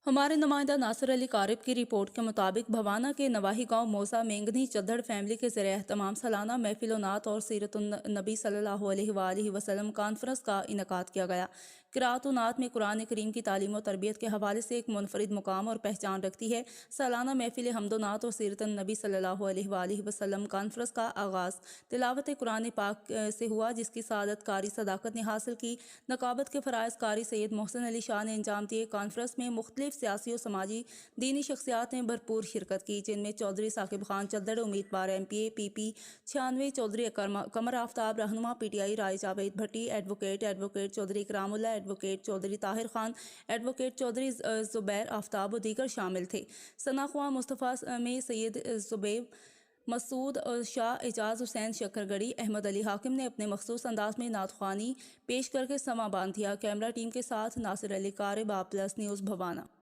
ہمارے نمائندہ ناصر علی قارب کی رپورٹ کے مطابق بھوانا کے نواحی گاؤں موسا مینگنی چدھڑ فیملی کے زیر اہتمام سالانہ محفل و نعت اور سیرت النبی صلی اللہ علیہ وآلہ وسلم کانفرنس کا انعقاد کیا گیا۔ قرأت و نعت میں قرآن کریم کی تعلیم و تربیت کے حوالے سے ایک منفرد مقام اور پہچان رکھتی ہے۔ سالانہ محفل حمد و نعت اور سیرت النبی صلی اللہ علیہ وآلہ وسلم کانفرنس کا آغاز تلاوت قرآن پاک سے ہوا، جس کی سعادت قاری صداقت نے حاصل کی۔ نقابت کے فرائض قاری سید محسن علی شاہ نے انجام دیے۔ کانفرنس میں مختلف سیاسی و سماجی دینی شخصیات نے بھرپور شرکت کی، جن میں چودھری ثاقب خان چدھڑ امیدوار MP PP 96، چودھری قمر آفتاب رہنما PTI رائے جاوید بھٹی، ایڈوکیٹ چودھری اکرام اللہ، ایڈوکیٹ چودھری طاہر خان، ایڈوکیٹ چودھری زبیر آفتاب و دیگر شامل تھے۔ ثنا خواں مصطفیٰ میں سید زبیب مسعود شاہ، اعجاز حسین شکرگڑھی، احمد علی حاکم نے اپنے مخصوص انداز میں نعت خوانی پیش کر کے سماں باندھ دیا۔ کیمرہ ٹیم کے ساتھ ناصر علی قارب، آپ پلس نیوز بھوانا۔